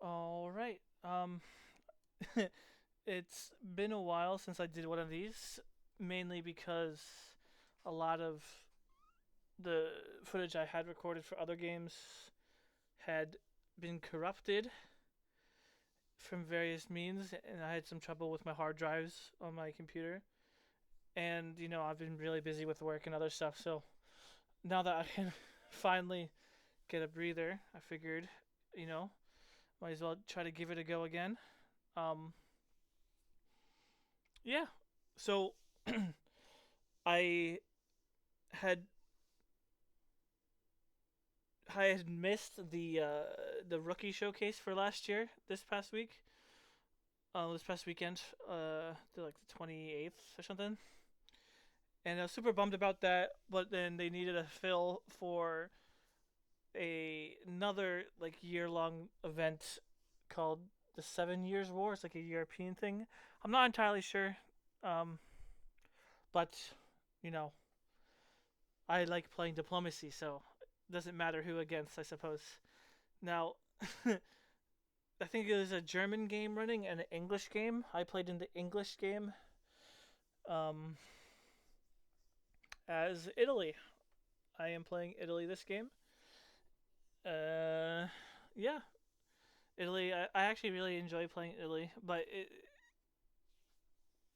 All right. It's been a while since I did one of these, mainly because a lot of the footage I had recorded for other games had been corrupted from various means, and I had some trouble with my hard drives on my computer. And, I've been really busy with work and other stuff, so now that I can finally get a breather, I figured, you know, might as well try to give it a go again. Um, yeah. So I had I had missed the rookie showcase for last year this past week. This past weekend, like the 28th or something, and I was super bummed about that. But then they needed a fill for another like year long event called the 7 Years War. It's like a European thing. I'm not entirely sure, um, but you know, I like playing diplomacy, so it doesn't matter who against, I suppose. Now, I think it was a German game running and an English game. I played in the English game um, as Italy. I am playing Italy this game. Uh, yeah, Italy. I actually really enjoy playing Italy, but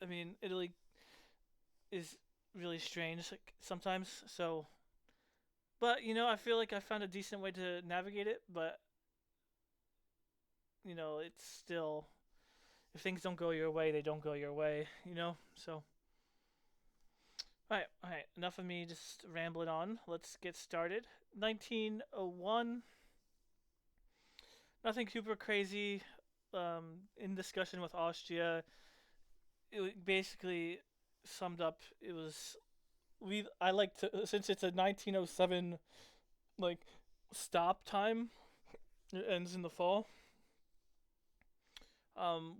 I mean, Italy is really strange like, sometimes. So, but I feel like I found a decent way to navigate it. But it's still if things don't go your way, they don't go your way. So all right. Enough of me just rambling on. Let's get started. 1901. Nothing super crazy. In discussion with Austria, it basically summed up. It was we. I like to since it's a 1907 like stop time. It ends in the fall.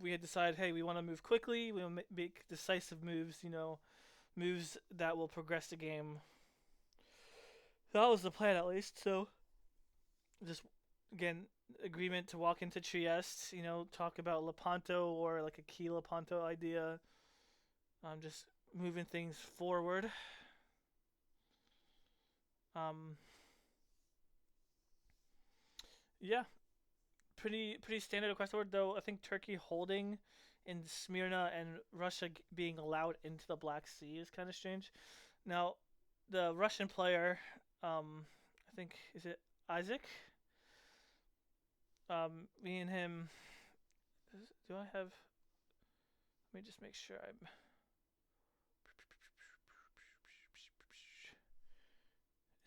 We had decided, hey, we want to move quickly. We want to make decisive moves. Moves that will progress the game. That was the plan, at least. So just again agreement to walk into Trieste, talk about Lepanto or like a key Lepanto idea. Just moving things forward. Um, yeah, pretty standard across the board. Though I think Turkey holding in Smyrna and Russia being allowed into the Black Sea is kind of strange. Now, the Russian player, I think is it Isaac? Me and him. Do I have? Let me just make sure I'm.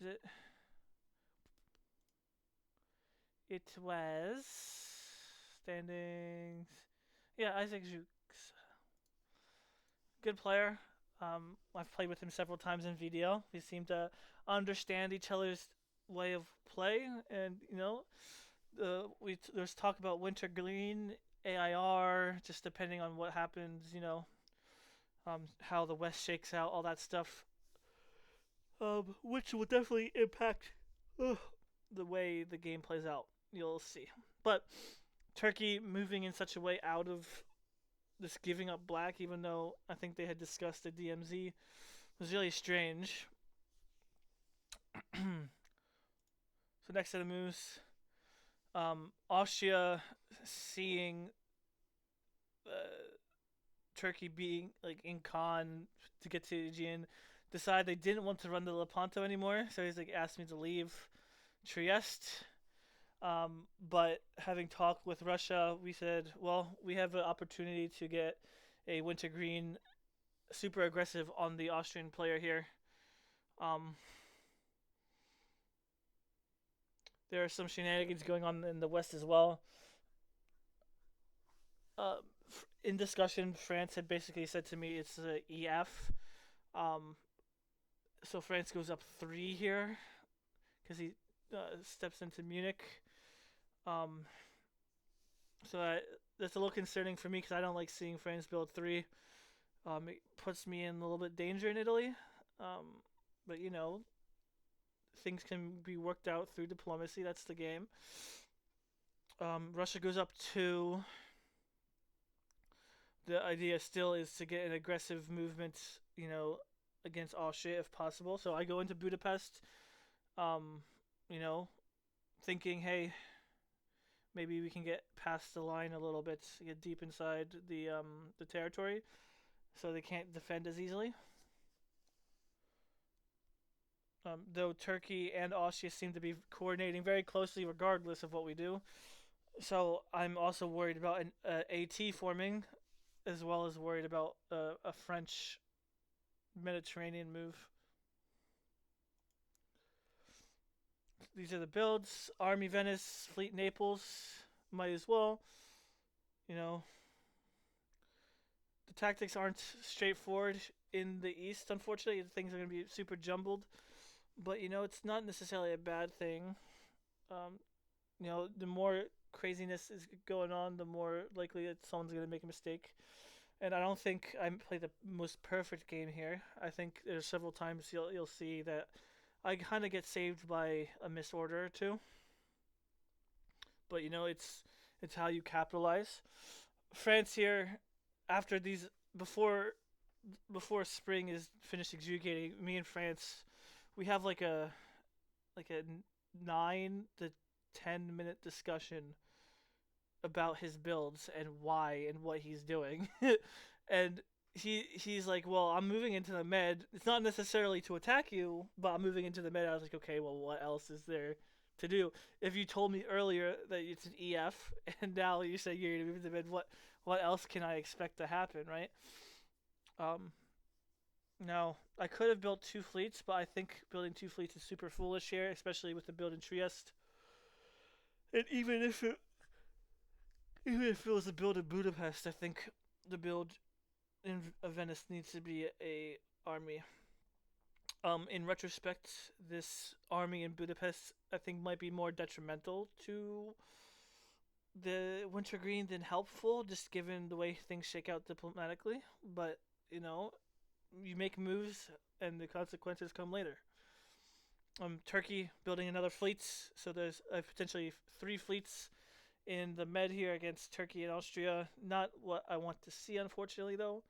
Is it? It was standings. Yeah, Isaac Jukes, good player. I've played with him several times in VDL. We seem to understand each other's way of play, and there's talk about Winter Green, AIR, just depending on what happens. How the West shakes out, all that stuff. Which will definitely impact uh, the way the game plays out. You'll see, but Turkey moving in such a way out of this giving up black, even though I think they had discussed the DMZ, was really strange. So next set of moves, Austria seeing Turkey being like in Khan to get to Aegean, decided they didn't want to run the Lepanto anymore. So he's like asked me to leave Trieste. But having talked with Russia, we said, well, we have an opportunity to get a wintergreen super aggressive on the Austrian player here. Um, there are some shenanigans going on in the West as well. Uh, in discussion, France had basically said to me it's a EF. Um, so France goes up 3 here because he steps into Munich. Um, so that's a little concerning for me because I don't like seeing France build 3. It puts me in a little bit danger in Italy. Um, but things can be worked out through diplomacy. That's the game. Russia goes up 2. The idea still is to get an aggressive movement, against Austria if possible. So I go into Budapest, um, you know, thinking, hey, maybe we can get past the line a little bit, get deep inside the territory, so they can't defend as easily. Though Turkey and Austria seem to be coordinating very closely, regardless of what we do. So I'm also worried about an AT forming, as well as worried about a French Mediterranean move. These are the builds: Army Venice, Fleet Naples. Might as well, you know. The tactics aren't straightforward in the East, unfortunately. Things are going to be super jumbled, but it's not necessarily a bad thing. Um, the more craziness is going on, the more likely that someone's going to make a mistake. And I don't think I played the most perfect game here. I think there's several times you'll see that I kind of get saved by a misorder or two. But it's how you capitalize. France here, after these before spring is finished executing, me and France, we have like a 9 to 10 minute discussion about his builds and why and what he's doing. And he's like, well, I'm moving into the med. It's not necessarily to attack you, but I'm moving into the med. I was like, okay, well, what else is there to do? If you told me earlier that it's an EF, and now you say you're gonna move into the med, what else can I expect to happen, right? Um, Now I could have built 2 fleets, but I think building 2 fleets is super foolish here, especially with the build in Trieste. And even if it was a build in Budapest, I think the build in Venice needs to be a army. In retrospect, this army in Budapest I think might be more detrimental to the Wintergreen than helpful, just given the way things shake out diplomatically. But you make moves and the consequences come later. Turkey building another fleet, so there's potentially 3 fleets in the Med here against Turkey and Austria. Not what I want to see, unfortunately, though,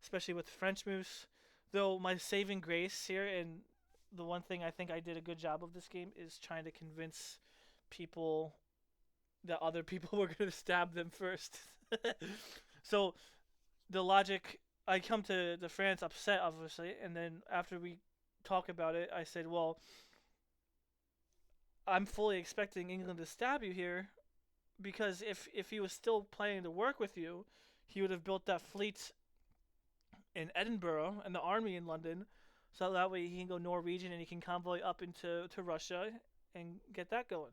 especially with French moves. Though my saving grace here, and the one thing I think I did a good job of this game, is trying to convince people that other people were going to stab them first. So the logic, I come to the France upset, obviously, and then after we talk about it, I said, well, I'm fully expecting England to stab you here, because if he was still planning to work with you, he would have built that fleet in Edinburgh and the army in London, so that way he can go Norwegian and he can convoy up to Russia and get that going.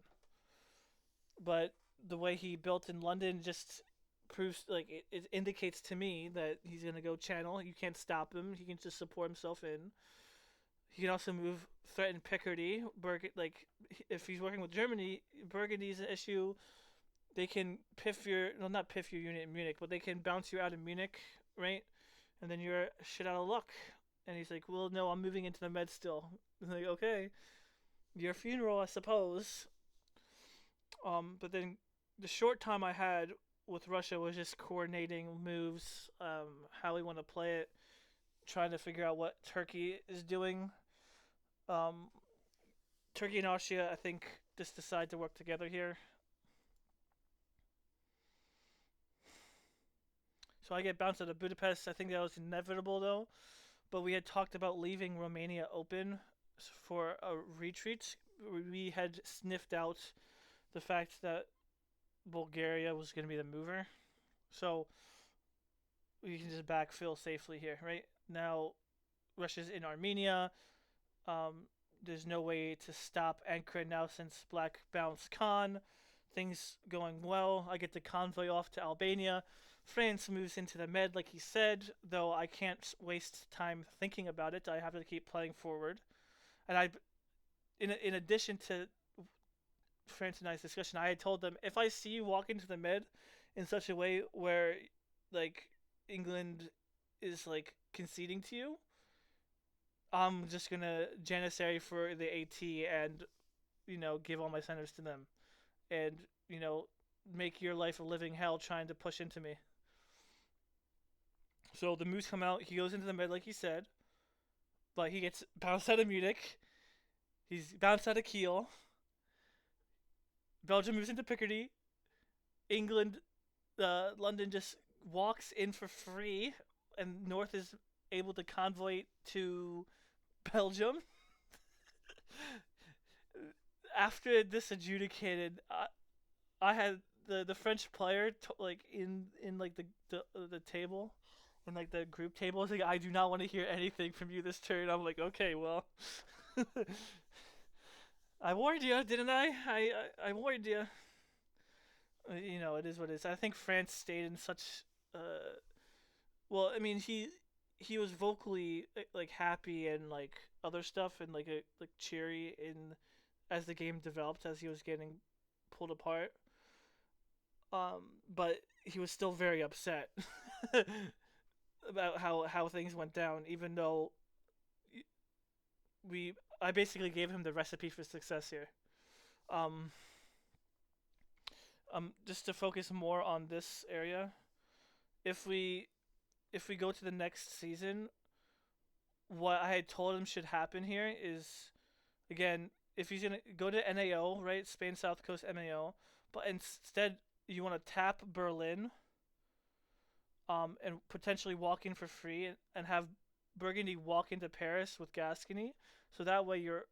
But the way he built in London just proves, like, it indicates to me that he's gonna go Channel. You can't stop him. He can just support himself in. He can also threaten Picardy. Like, if he's working with Germany, Burgundy's an issue. They can not piff your unit in Munich, but they can bounce you out of Munich, right? And then you're shit out of luck. And he's like, well, no, I'm moving into the med still. I'm like, okay, your funeral, I suppose. But then the short time I had with Russia was just coordinating moves, how we want to play it, trying to figure out what Turkey is doing. Um, Turkey and Austria, I think, just decide to work together here. So I get bounced out of Budapest. I think that was inevitable, though. But we had talked about leaving Romania open for a retreat. We had sniffed out the fact that Bulgaria was going to be the mover. So we can just backfill safely here, right? Now, Russia's in Armenia. There's no way to stop Ankara now since Black bounced Khan. Things going well. I get the convoy off to Albania. France moves into the Med, like he said, though I can't waste time thinking about it. I have to keep playing forward. And in addition to France and I's discussion, I had told them, if I see you walk into the Med in such a way where, like, England is, like, conceding to you, I'm just gonna Janissary for the AT and, give all my centers to them. And, make your life a living hell trying to push into me. So the moves come out. He goes into the mid like he said, but he gets bounced out of Munich. He's bounced out of Kiel. Belgium moves into Picardy. England, London just walks in for free, and North is able to convoy to Belgium. After this adjudicated, I had the French player like in like the table, in like the group table. I was like, I do not want to hear anything from you this turn. I'm like, okay, well, I warned you, didn't I? I warned you. You know, it is what it is. I think France stayed in such. Uh, well, I mean, he was vocally like happy and like other stuff and like cheery in as the game developed as he was getting pulled apart. But he was still very upset about how things went down, even though we I basically gave him the recipe for success here. Um, just to focus more on this area, if we if we go to the next season, what I had told him should happen here is, again, if he's gonna go to NAO, right, Spain South Coast NAO, but instead you want to tap Berlin, and potentially walk in for free and have Burgundy walk into Paris with Gascony, so that way you're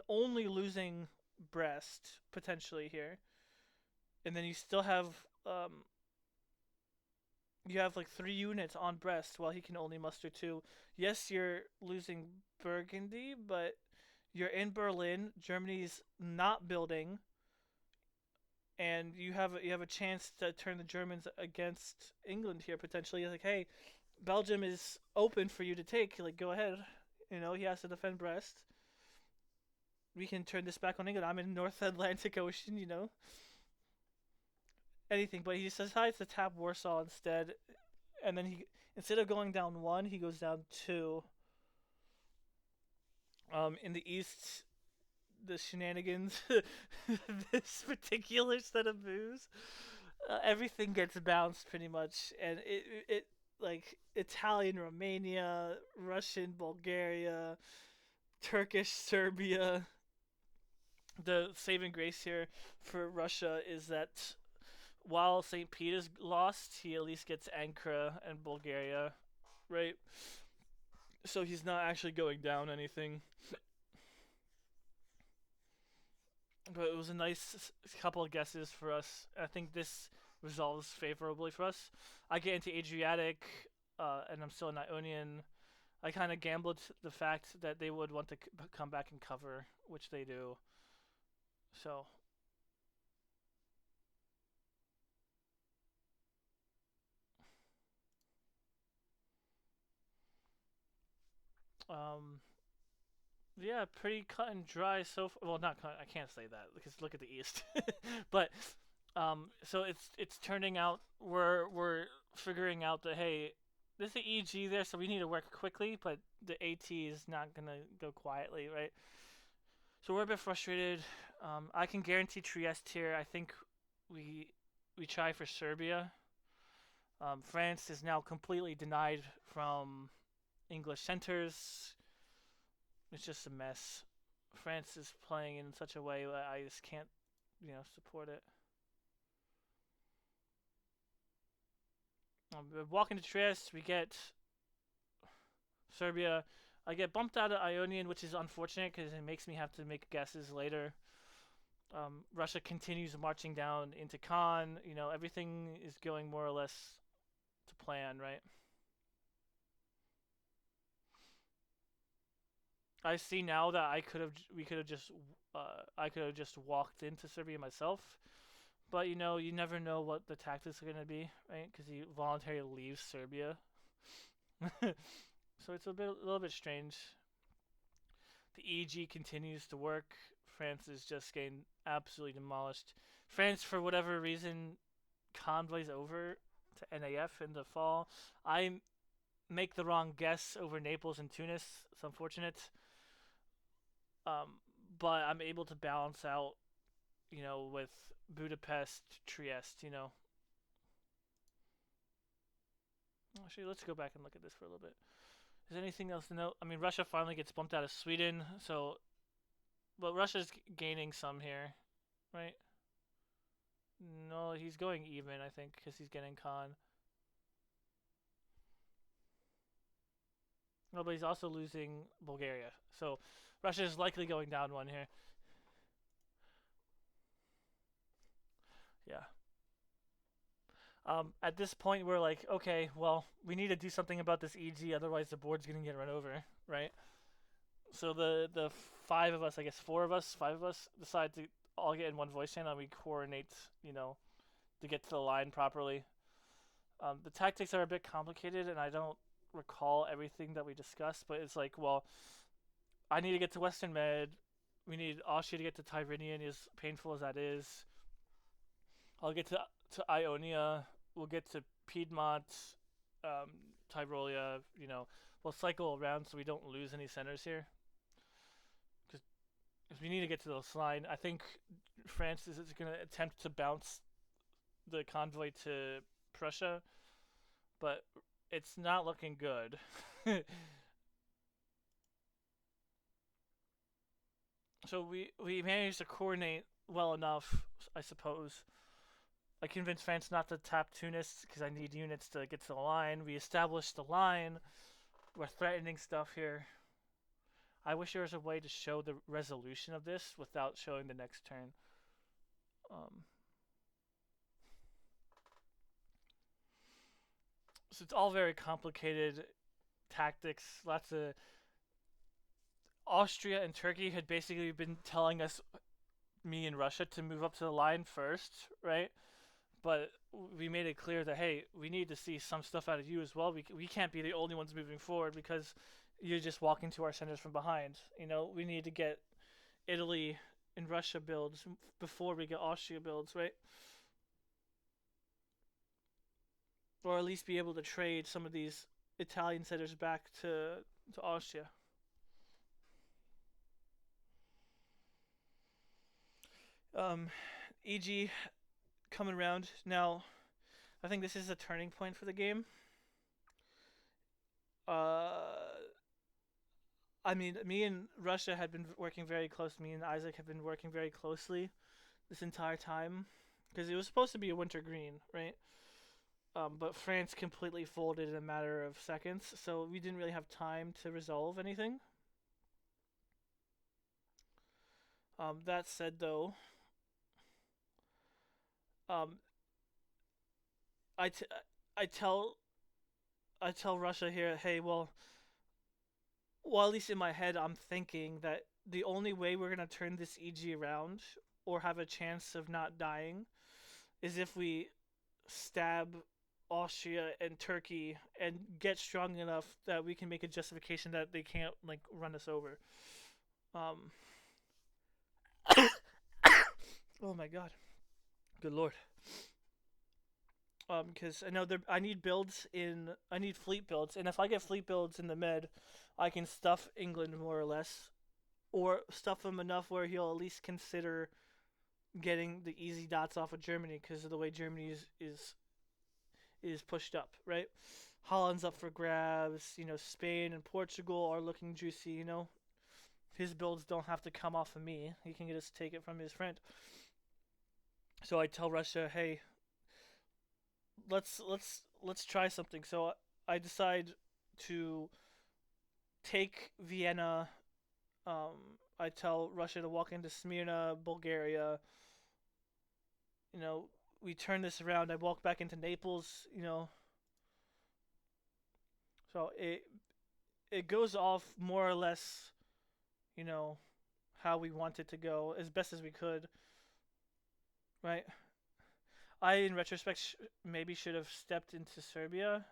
only losing Brest potentially here, and then you still have um you have like 3 units on Brest while he can only muster two. Yes, you're losing Burgundy, but you're in Berlin. Germany's not building, and you have a chance to turn the Germans against England here potentially. Like, hey, Belgium is open for you to take. Like, go ahead. You know, he has to defend Brest. We can turn this back on England. I'm in North Atlantic Ocean. You know, anything. But he decides to tap Warsaw instead, and then he instead of going down one, he goes down two. In the east, the shenanigans, this particular set of moves, everything gets bounced pretty much, and it like Italian Romania, Russian Bulgaria, Turkish Serbia. The saving grace here for Russia is that while St. Peter's lost, he at least gets Ankara and Bulgaria, right? So he's not actually going down anything. But it was a nice couple of guesses for us. I think this resolves favorably for us. I get into Adriatic, and I'm still in Ionian. I kind of gambled the fact that they would want to come back and cover, which they do. So, um, yeah, pretty cut and dry so far. Well, not cut. I can't say that because look at the East. But so it's turning out we're figuring out that hey, there's the EG there, so we need to work quickly, but the AT is not gonna go quietly, right? So we're a bit frustrated. I can guarantee Trieste here. I think we we try for Serbia. France is now completely denied from English centers. It's just a mess. France is playing in such a way that I just can't, support it. Walking to Trieste, we get Serbia. I get bumped out of Ionian, which is unfortunate because it makes me have to make guesses later. Russia continues marching down into Khan. Everything is going more or less to plan, right? I see now that we could have just, I could have just walked into Serbia myself. But you never know what the tactics are gonna be, right? Because he voluntarily leaves Serbia, so it's a little bit strange. The EG continues to work. France is just getting absolutely demolished. France, for whatever reason, convoys over to NAF in the fall. I make the wrong guess over Naples and Tunis. It's unfortunate. Um, but I'm able to balance out, with Budapest, Trieste, Actually, let's go back and look at this for a little bit. Is there anything else to note? I mean, Russia finally gets bumped out of Sweden, so... Well, Russia's gaining some here, right? No, he's going even, I think, because he's getting Khan. No, but he's also losing Bulgaria. So Russia is likely going down one here. Yeah. At this point, we're like, okay, well, we need to do something about this EG, otherwise the board's gonna get run over, right? So the five of us, I guess four of us, five of us, decide to all get in one voice channel and we coordinate, to get to the line properly. The tactics are a bit complicated, and I don't recall everything that we discussed, but it's like, well, I need to get to Western Med. We need Austria to get to Tyrrhenian, as painful as that is. I'll get to Ionia. We'll get to Piedmont, Tyrolia. We'll cycle around so we don't lose any centers here. Because we need to get to the line. I think France is going to attempt to bounce the convoy to Prussia, but it's not looking good. So we managed to coordinate well enough, I suppose. I convinced France not to tap Tunis because I need units to get to the line. We established the line. We're threatening stuff here. I wish there was a way to show the resolution of this without showing the next turn. So it's all very complicated tactics. Lots of Austria and Turkey had basically been telling us, me and Russia, to move up to the line first, right? But we made it clear that, hey, we need to see some stuff out of you as well. We can't be the only ones moving forward because you're just walking to our centers from behind. We need to get Italy and Russia builds before we get Austria builds, right? Or at least be able to trade some of these Italian centers back to Austria. EG coming around now. I think this is a turning point for the game. I mean, me and Russia had been working very close. Me and Isaac have been working very closely this entire time because it was supposed to be a winter green, right? But France completely folded in a matter of seconds, so we didn't really have time to resolve anything. That said, though, I, t- I tell Russia here, hey, well, at least in my head, I'm thinking that the only way we're gonna turn this EG around or have a chance of not dying is if we stab Austria and Turkey and get strong enough that we can make a justification that they can't run us over. Oh my god, good lord. Because I know I need fleet builds, and if I get fleet builds in the Med, I can stuff England more or less, or stuff him enough where he'll at least consider getting the easy dots off of Germany because of the way Germany is pushed up, right? Holland's up for grabs. Spain and Portugal are looking juicy. His builds don't have to come off of me. He can just take it from his friend. So I tell Russia, hey, let's try something. So I decide to take Vienna. I tell Russia to walk into Smyrna, Bulgaria. We turn this around. I walk back into Naples. So it goes off more or less, how we want it to go as best as we could, right? I, in retrospect, maybe should have stepped into Serbia,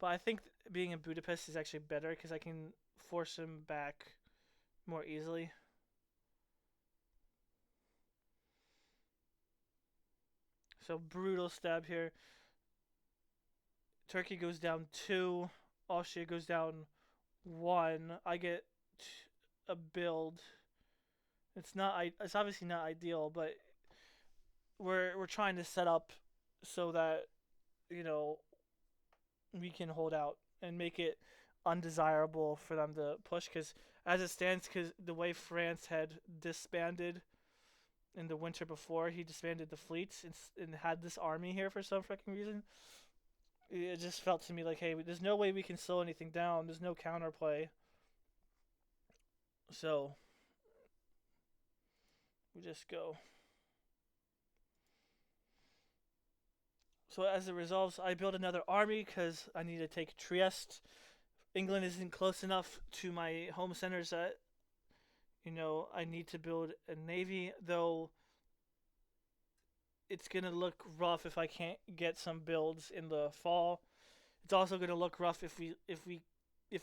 but I think being in Budapest is actually better because I can force him back more easily. So brutal stab here. Turkey goes down 2. Austria goes down 1. I get a build. It's obviously not ideal, but we're trying to set up so that you know we can hold out and make it undesirable for them to push. Because as it stands, because the way France had disbanded in the winter before, he disbanded the fleets and had this army here for some freaking reason. It just felt to me like, hey, there's no way we can slow anything down. There's no counterplay. So we just go. So as a result, I built another army because I need to take Trieste. England isn't close enough to my home centers that I need to build a navy. Though it's gonna look rough if I can't get some builds in the fall. It's also gonna look rough if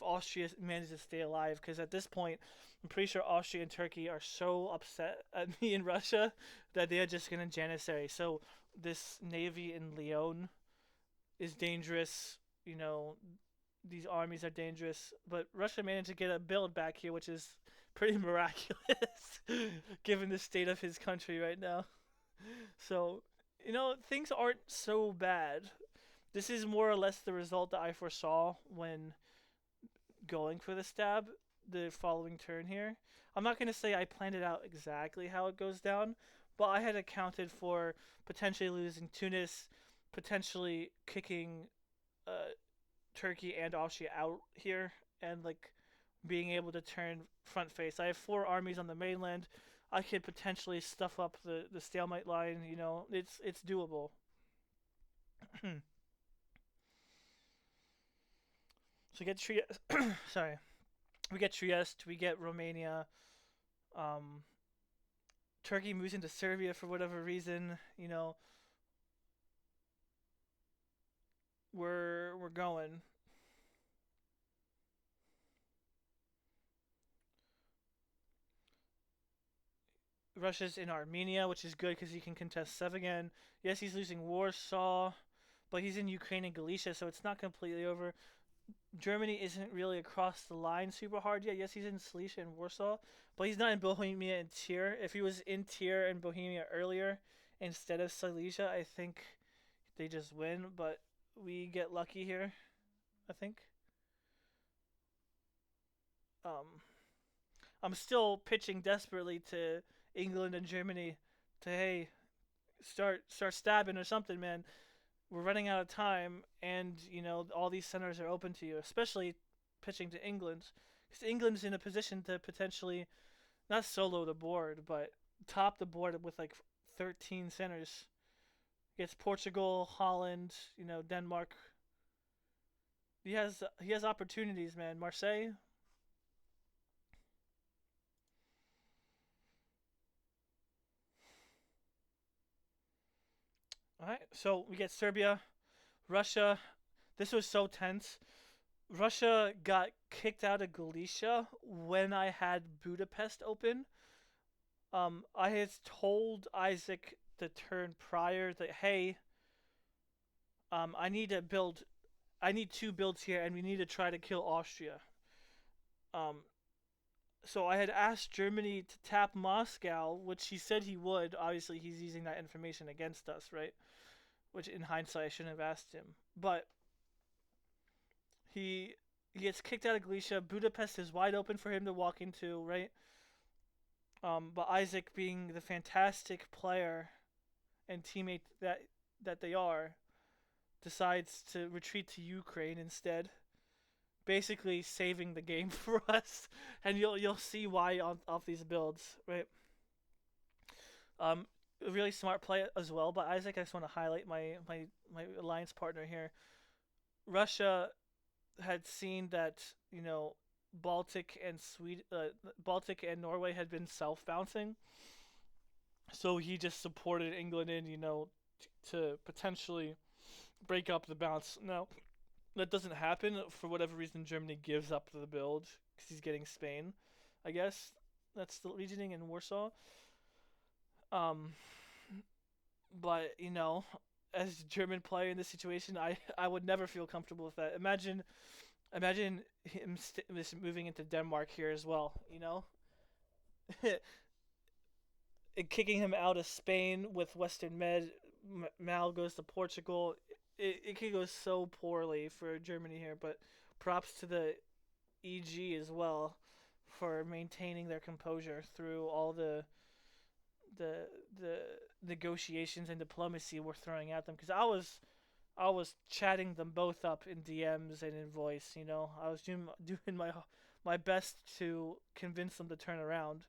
Austria manages to stay alive. Because at this point, I'm pretty sure Austria and Turkey are so upset at me and Russia that they are just gonna janissary. So this navy in Lyon is dangerous. These armies are dangerous, but Russia managed to get a build back here, which is pretty miraculous given the state of his country right now. So, things aren't so bad. This is more or less the result that I foresaw when going for the stab the following turn here. I'm not going to say I planned it out exactly how it goes down, but I had accounted for potentially losing Tunis, potentially kicking Turkey and Austria out here, and being able to turn front face. I have 4 armies on the mainland. I could potentially stuff up the stalemate line. It's doable. So we get sorry, we get Trieste, we get Romania. Um, Turkey moves into Serbia for whatever reason. We're going. Russia's in Armenia, which is good because he can contest Sevagan. Yes, he's losing Warsaw, but he's in Ukraine and Galicia, so it's not completely over. Germany isn't really across the line super hard yet. Yes, he's in Silesia and Warsaw, but he's not in Bohemia and Tyr. If he was in Tyr and Bohemia earlier instead of Silesia, I think they just win, but we get lucky here, I think. Um, I'm still pitching desperately to England and Germany to, hey, start stabbing or something, man. We're running out of time, and all these centers are open to you, especially pitching to England, because England's in a position to potentially not solo the board, but top the board with 13 centers. It's Portugal, Holland, Denmark. He has opportunities, man. Marseille. All right, so we get Serbia, Russia. This was so tense. Russia got kicked out of Galicia when I had Budapest open. I had told Isaac the turn prior that, hey, I need to build. I need 2 builds here, and we need to try to kill Austria. Um, so I had asked Germany to tap Moscow, which he said he would. Obviously, he's using that information against us, right? Which in hindsight I shouldn't have asked him. But he gets kicked out of Galicia. Budapest is wide open for him to walk into, right? But Isaac, being the fantastic player and teammate that they are, decides to retreat to Ukraine instead, basically saving the game for us. And you'll see why off these builds, right? A really smart play as well by Isaac. I just want to highlight my alliance partner here. Russia had seen that Baltic and Norway had been self bouncing, so he just supported England in to potentially break up the bounce. Now that doesn't happen for whatever reason. Germany gives up the build because he's getting Spain. I guess that's the reasoning in Warsaw. Um, but as a German player in this situation, I would never feel comfortable with that. Imagine him moving into Denmark here as well. kicking him out of Spain with Western Med. Mal goes to Portugal. It could go so poorly for Germany here, but props to the EG as well for maintaining their composure through all the the negotiations and diplomacy we're throwing at them. Because I was chatting them both up in DMs and in voice. I was doing my best to convince them to turn around.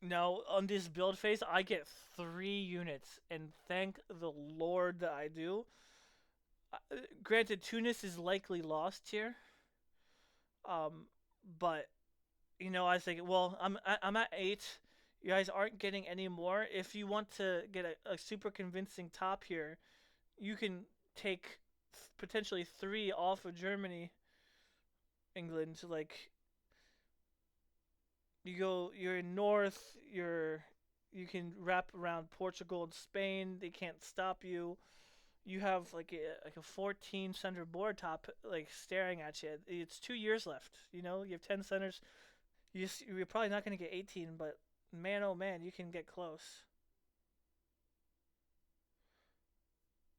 Now on this build phase, I get 3 units, and thank the Lord that I do. Granted, Tunis is likely lost here, um, but I was thinking, well, I'm at 8. You guys aren't getting any more. If you want to get a super convincing top here, you can take potentially 3 off of Germany, England. Like you're in north. You can wrap around Portugal and Spain. They can't stop you. You have like a 14 center board top like staring at you. It's 2 years left. You have 10 centers. You're probably not going to get 18, but man, oh man, you can get close.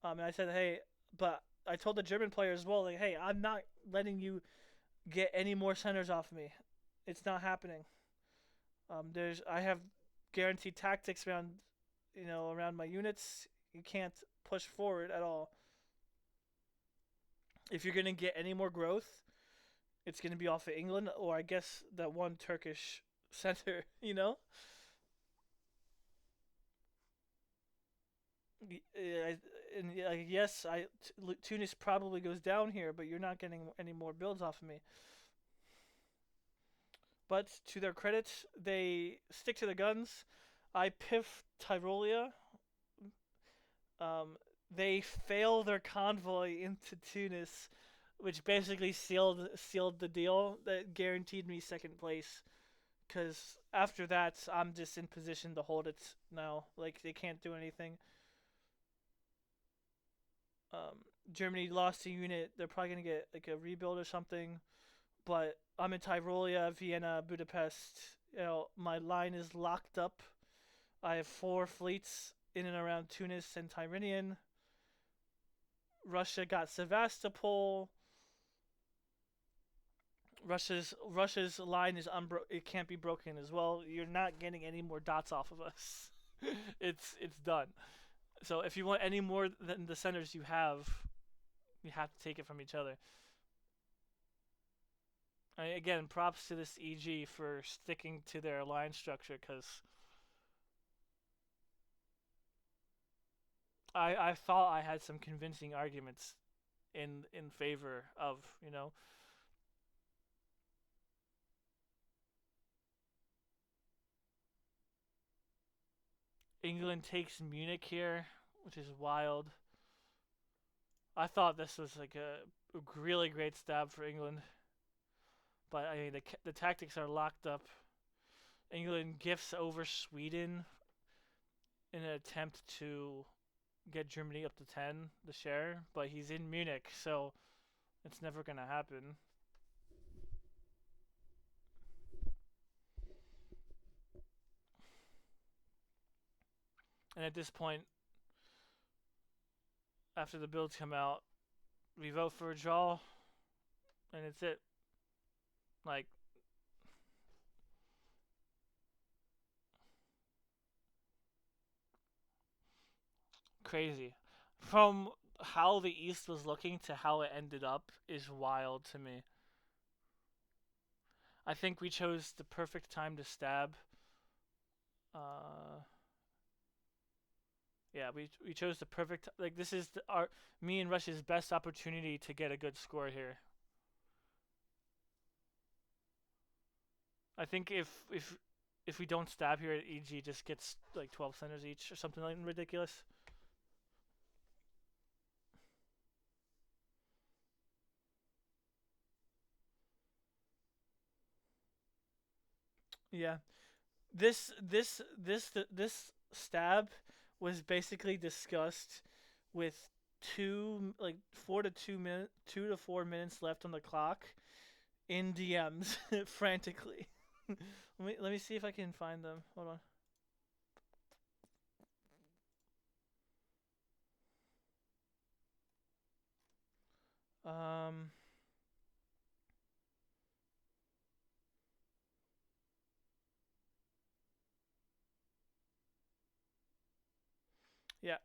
And I said, hey, but I told the German player as well, like, hey, I'm not letting you get any more centers off me. It's not happening. I have guaranteed tactics around my units. You can't push forward at all. If you're gonna get any more growth, it's gonna be off of England, or I guess that one Turkish center. And yes, Tunis probably goes down here, but you're not getting any more builds off of me. But to their credit, they stick to the guns. I piff Tyrolia. Um, they fail their convoy into Tunis, which basically sealed the deal that guaranteed me second place. Because after that, I'm just in position to hold it now. Like they can't do anything. Um, Germany lost a unit. They're probably gonna get like a rebuild or something. But I'm in Tyrolia, Vienna, Budapest. My line is locked up. I have 4 fleets in and around Tunis and Tyrrhenian. Russia got Sevastopol. Russia's line is it can't be broken as well. You're not getting any more dots off of us. It's done. So if you want any more than the centers you have to take it from each other. Again, props to this EG for sticking to their line structure because I thought I had some convincing arguments in favor of England takes Munich here, which is wild. I thought this was like a really great stab for England, but I mean the tactics are locked up. England gifts over Sweden in an attempt to get Germany up to 10 the share, but he's in Munich, so it's never gonna happen. And at this point, after the builds come out, we vote for a draw, and it's it. Like, crazy. From how the East was looking to how it ended up is wild to me. I think we chose the perfect time to stab. Uh, yeah, we chose the perfect this is our me and Russia's best opportunity to get a good score here. I think if we don't stab here, EG just gets like 12 centers each or something like ridiculous. Yeah, this stab was basically discussed with 2 to 4 minutes left on the clock in DMs frantically. Let me see if I can find them. Hold on. Yeah.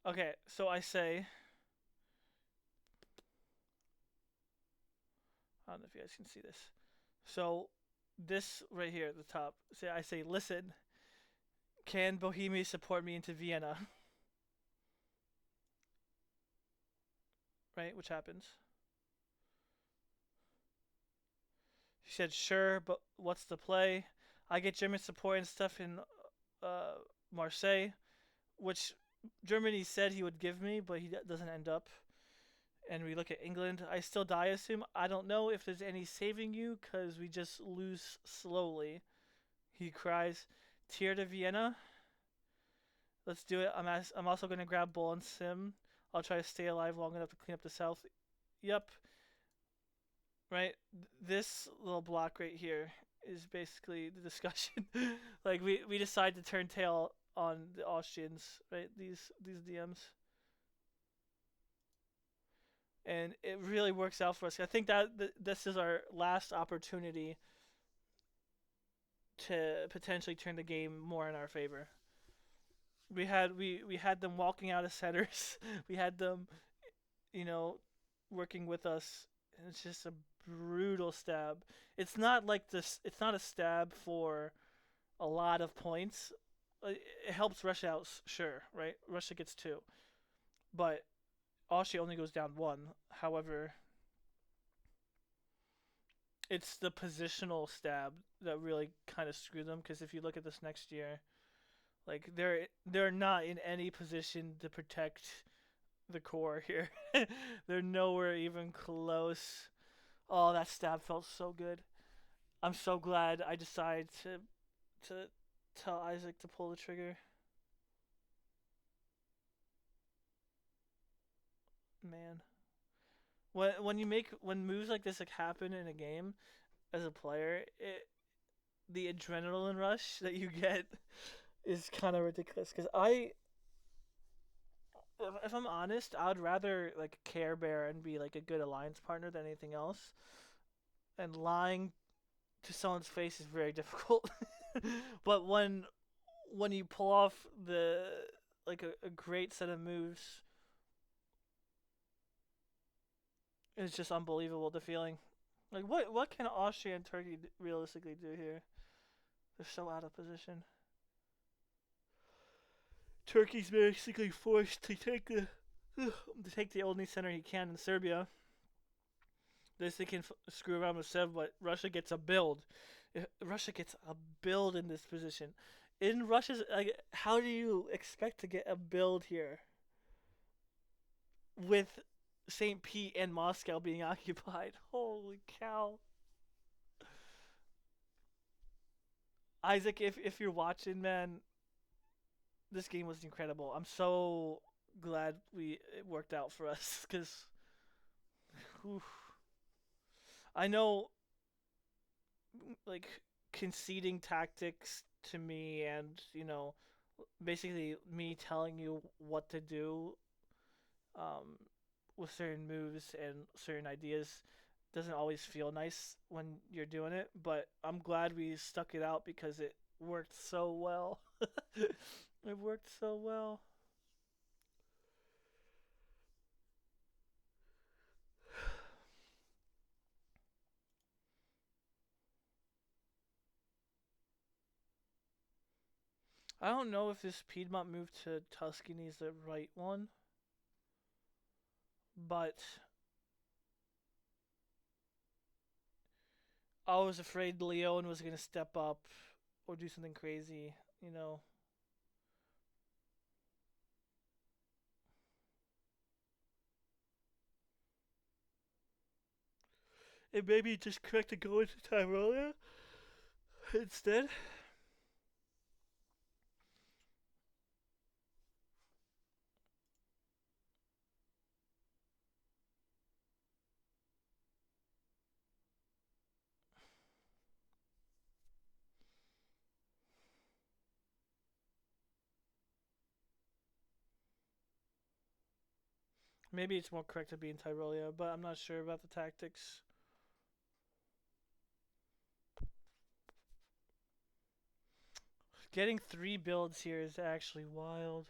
Okay. So I say, I don't know if you guys can see this. So this right here at the top. Say I say, listen, can Bohemia support me into Vienna? Right, which happens. She said, sure, but what's the play? I get German support and stuff in uh, Marseille, which Germany said he would give me, but he doesn't end up. And we look at England. I still die, assume. I don't know if there's any saving you, because we just lose slowly. He cries, Tear to Vienna. Let's do it. I'm also going to grab Bull and Sim. I'll try to stay alive long enough to clean up the south. Yep. Right? This little block right here is basically the discussion. Like we decide to turn tail on the Austrians, right? These DMs. And it really works out for us. I think that this is our last opportunity to potentially turn the game more in our favor. We had them walking out of centers. We had them, you know, working with us. And it's just a brutal stab. It's not like this. It's not a stab for a lot of points. It helps Russia out, sure, right? Russia gets two, but Austria only goes down one. However, it's the positional stab that really kind of screwed them. Because if you look at this next year, like they're not in any position to protect the core here. They're nowhere even close. Oh, that stab felt so good. I'm so glad I decided to tell Isaac to pull the trigger. Man, when moves like this like happen in a game as a player, the adrenaline rush that you get is kind of ridiculous. Because if I'm honest, I would rather like Care Bear and be like a good alliance partner than anything else. And lying to someone's face is very difficult. But when you pull off the like a great set of moves, it's just unbelievable. The feeling, like what can Austria and Turkey realistically do here? They're so out of position. Turkey's basically forced to take the only center he can in Serbia. They can screw around with Sev, but Russia gets a build. Russia gets a build in this position. In Russia's, like, how do you expect to get a build here with St. Pete and Moscow being occupied? Holy cow! Isaac, if you're watching, man, this game was incredible. I'm so glad it worked out for us because I know like conceding tactics to me and basically me telling you what to do um, with certain moves and certain ideas doesn't always feel nice when you're doing it, but I'm glad we stuck it out because it worked so well. It worked so well. I don't know if this Piedmont move to Tuscany is the right one, but I was afraid Leon was gonna step up or do something crazy, you know. And maybe just correct to go into Tyrolia instead. Maybe it's more correct to be in Tyrolia, but I'm not sure about the tactics. Getting 3 builds here is actually wild.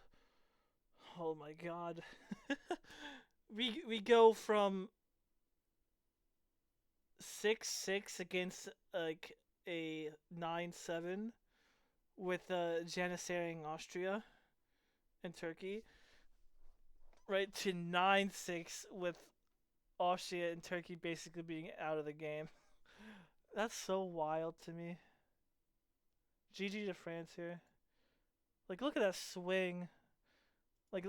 Oh my god. We go from 6-6 against like a 9-7 with Janissarying Austria and Turkey, right to 9-6 with Austria and Turkey basically being out of the game. That's so wild to me. GG to France here. Like, look at that swing. Like,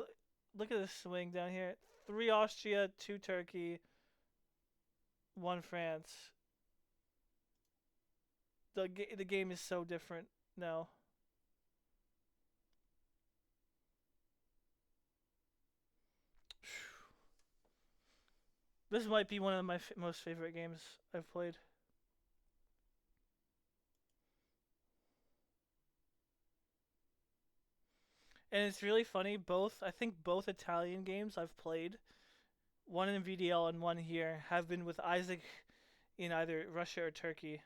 look at this swing down here. 3 Austria, 2 Turkey, 1 France. The game is so different now. This might be one of my most favorite games I've played. And it's really funny. I think both Italian games I've played, one in VDL and one here, have been with Isaac in either Russia or Turkey.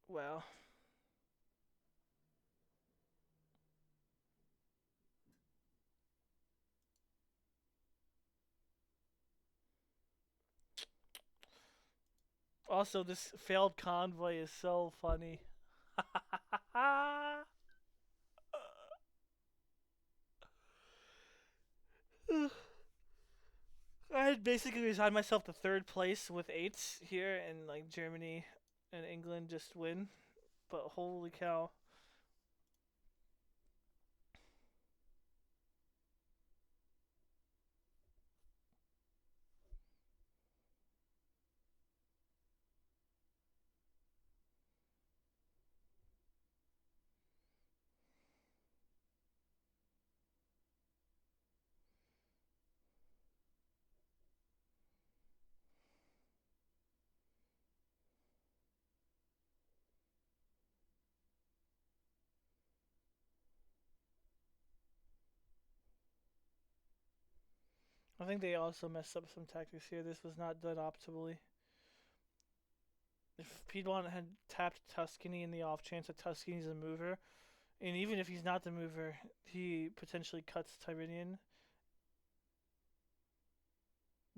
Wow. Also, this failed convoy is so funny. I had basically resigned myself to 3rd place with 8s here, and like Germany and England just win. But holy cow. I think they also messed up some tactics here. This was not done optimally. If Piedmont had tapped Tuscany in the off chance that Tuscany's a mover, and even if he's not the mover, he potentially cuts Tyrrhenian.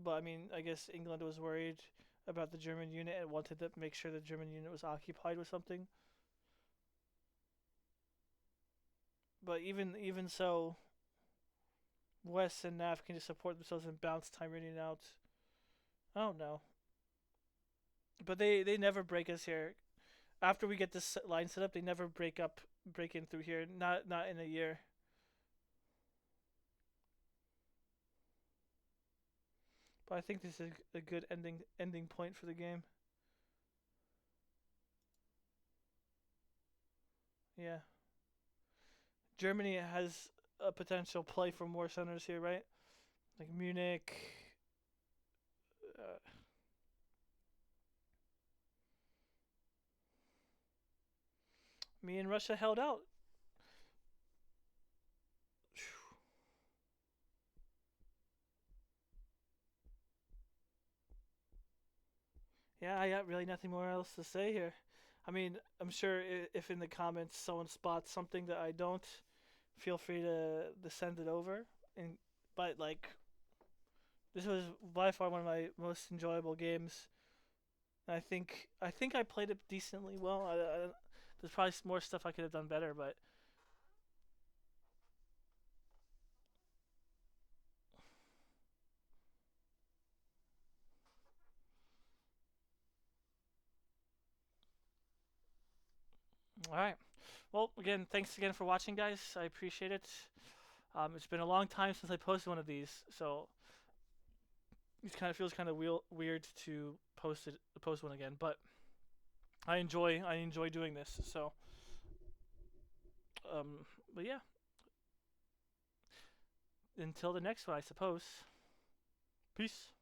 But I mean, I guess England was worried about the German unit and wanted to make sure the German unit was occupied with something. But even so, West and Nav can just support themselves and bounce Tyrrhenian out. I don't know. But they never break us here. After we get this line set up, they never break in through here. Not in a year. But I think this is a good ending point for the game. Yeah. Germany has a potential play for more centers here, right? Like Munich. Uh, Me and Russia held out. Yeah, I got really nothing more else to say here. I mean, I'm sure if in the comments someone spots something that I don't, feel free to send it over. And but like, this was by far one of my most enjoyable games. I think I played it decently well. There's probably more stuff I could have done better, but all right. Well, again, thanks again for watching, guys. I appreciate it. It's been a long time since I posted one of these, so it kind of feels kind of weird to post one again. But I enjoy doing this. So, but yeah, until the next one, I suppose. Peace.